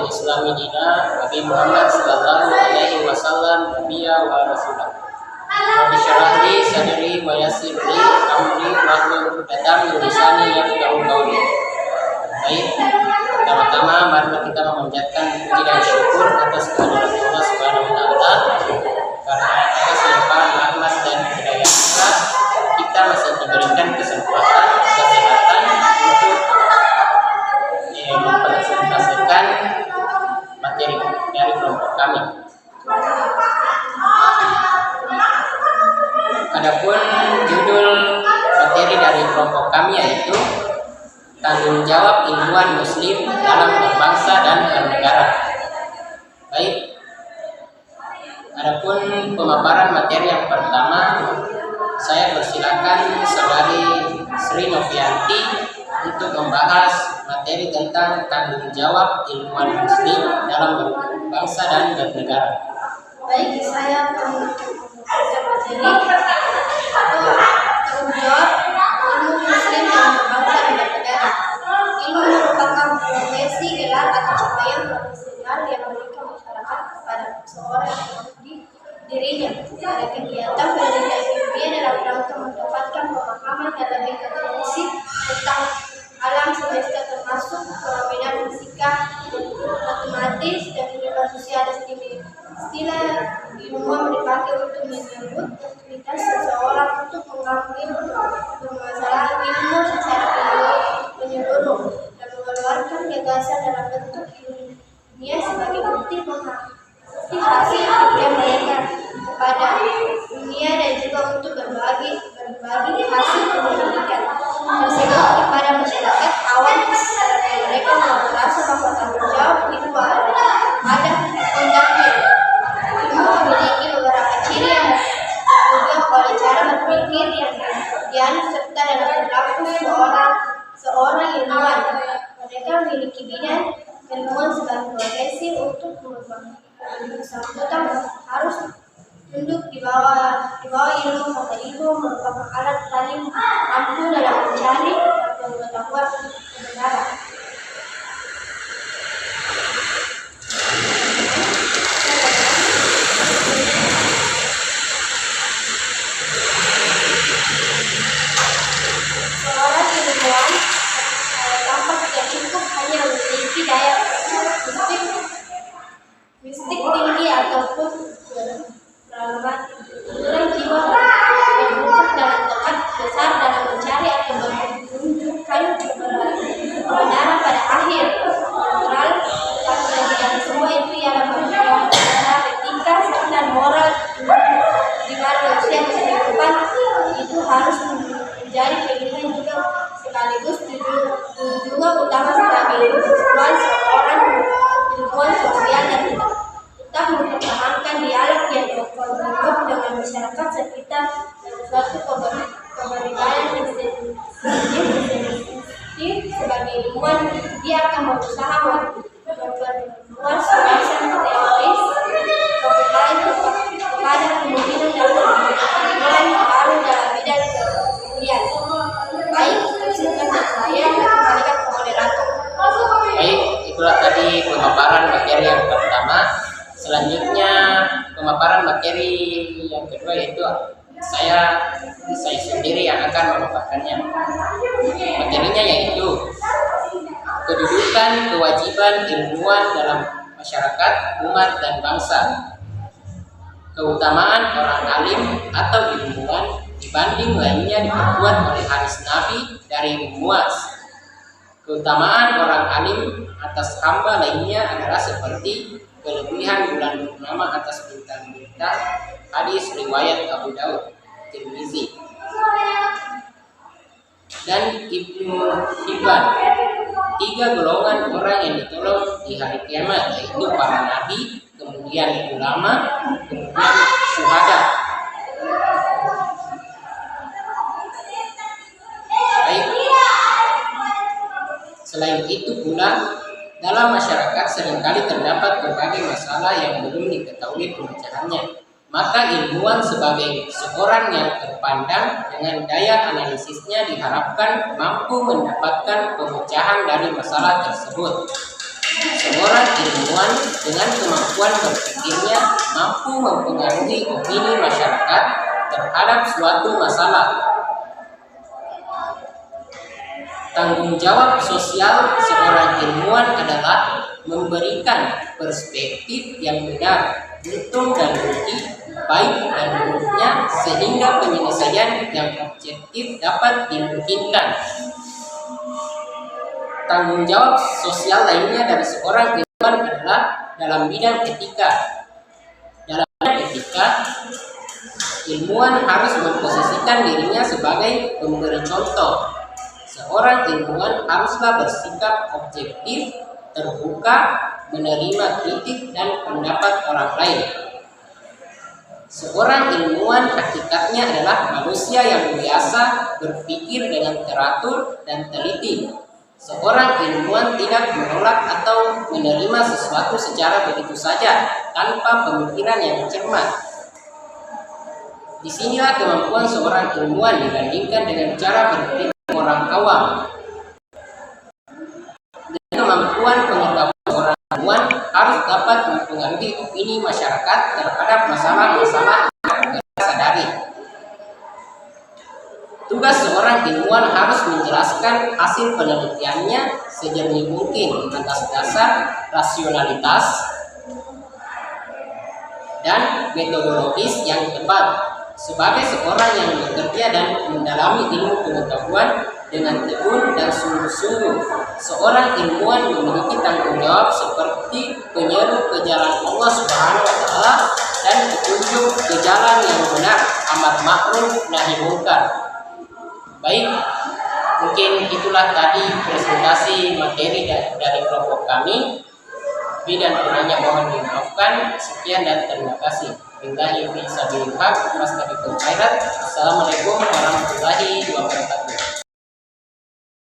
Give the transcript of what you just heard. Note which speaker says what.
Speaker 1: bil islami dina Nabi Muhammad sallallahu alaihi wasallam nabiyya wa rasulah. Rabbi syrah li sadri wa yassir li amri wahlul 'uqdatam min lisani yafqahu qawli. Baik, pertama-tama mari kita memanjatkan puji dan syukur atas kehadirat Allah Subhanahu wa taala. Karena atas limpahan rahmat dan hidayah kita masih diberikan kesempatan, kesehatan untuk mempresentasikan materi dari kelompok kami. Adapun judul materi dari kelompok kami yaitu tanggung jawab ilmuwan muslim dalam berbangsa dan bernegara. Baik, adapun pemaparan materi yang pertama, saya persilakan saudari Sri Novianti untuk membahas materi tentang tanggung jawab ilmuwan muslim dalam berbangsa dan bernegara.
Speaker 2: Baik, saya materi tanggung jawab ilmu muslim dalam berbangsa dan bernegara. Ilmu merupakan profesi, gelar atau capaian profesional yang memberikan masyarakat kepada seorang di dirinya pada kegiatan pendidikan ilmiah dalam rangka mendapatkan pemahaman yang lebih komprehensif tentang alam semesta termasuk fenomena fisika, matematis, dan kehidupan sosial. Istilah ilmuwan dipakai untuk menyebut aktivitas seseorang untuk mengambil permasalahan ilmu secara menyeluruh dan mengeluarkan gagasan dalam bentuk ilmiah sebagai bukti hasil kerja mereka kepada dunia dan juga untuk berbagi hasil pendidikan tersebut kepada masyarakat awam. Mereka merasa bahwa tanggung jawab itu ada undangnya. Ilmu memiliki beberapa ciri yang ditunjukkan oleh cara berpikir yang dianut serta dalam perilaku seorang ilmuwan. Mereka memiliki bidang ilmuwan sebagai profesi untuk mengembangkan bersangkutan harus tunduk di bawah ilmu, maka ilmu merupakan alat paling ampuh dalam mencari pengetahuan kebenaran. Seorang ilmuwan tampak tidak cukup hanya memiliki daya mistik tinggi ataupun beralamat jiwa berbuka dalam tempat besar dalam mencari atau menunjukkan kebenaran pada akhir. Dan semua itu ialah bagian etika serta moral di mana manusia kehidupan itu harus menjadi pilihan juga sekaligus tujuan utama sebagai ilmuwan seorang ilmuwan sosial dan tetap mempertahankan dialog yang berkembang dengan masyarakat sekitar dan suatu pemberdayaan yang sensitif. Sebagai ilmuwan, dia akan berusaha memperluas wawasan teoris terkait kepada kemungkinan dan perkembangan baru dalam bidang keilmuan. Baik, silakan saya kembalikan ke moderator.
Speaker 1: Baik, itulah tadi pemaparan materi yang pertama. Selanjutnya pemaparan materi yang kedua yaitu saya sendiri yang akan memaparkannya. Materinya yaitu kedudukan kewajiban ilmuwan dalam masyarakat, umat, dan bangsa. Keutamaan orang alim atau ilmuwan dibanding lainnya diperkuat oleh hadis Nabi dari Muaz. Keutamaan orang alim atas hamba lainnya adalah seperti kelebihan bulan purnama atas bintang-bintang. Hadis riwayat Abu Daud, Tirmizi, dan Ibnu Hibban. 3 golongan orang yang ditolong di hari kiamat yaitu para nabi, kemudian ulama, kemudian syuhada. Baik. Selain itu pula, dalam masyarakat seringkali terdapat berbagai masalah yang belum diketahui pemecahannya. Maka ilmuwan sebagai seorang yang terpandang dengan daya analisisnya diharapkan mampu mendapatkan pemecahan dari masalah tersebut. seorang ilmuwan dengan kemampuan berpikirnya mampu mempengaruhi opini masyarakat terhadap suatu masalah. Tanggung jawab sosial seorang ilmuwan adalah memberikan perspektif yang benar, untung dan rugi, baik dan buruknya, sehingga penyelesaian yang objektif dapat dimungkinkan. Tanggung jawab sosial lainnya dari seorang ilmuwan adalah dalam bidang etika. Dalam bidang etika, ilmuwan harus memposisikan dirinya sebagai pemberi contoh. Seorang ilmuwan haruslah bersikap objektif, terbuka, menerima kritik dan pendapat orang lain. Seorang ilmuwan hakikatnya adalah manusia yang biasa berpikir dengan teratur dan teliti. Seorang ilmuwan tidak menolak atau menerima sesuatu secara begitu saja tanpa pemikiran yang cermat. Disinilah kemampuan seorang ilmuwan dibandingkan dengan cara berpikir orang awam. Dan kemampuan pengetahuan seorang ilmuwan harus dapat mempengaruhi opini masyarakat terhadap masalah-masalah yang mereka sadari. Tugas seorang ilmuwan harus menjelaskan hasil penelitiannya sejernih mungkin atas dasar rasionalitas dan metodologis yang tepat. Sebagai seorang yang bekerja dan mendalami ilmu pengetahuan dengan tekun dan sungguh-sungguh, seorang ilmuwan memiliki tanggung jawab seperti penyeru ke jalan Allah Subhanahu wa Ta'ala dan petunjuk ke jalan yang benar, amar ma'ruf nahi munkar. Baik, mungkin itulah tadi presentasi materi dari kelompok kami. Lebih dan kurangnya mohon dimaafkan. Sekian dan terima kasih. Billahi fi sabilillah. Assalamualaikum warahmatullahi wabarakatuh.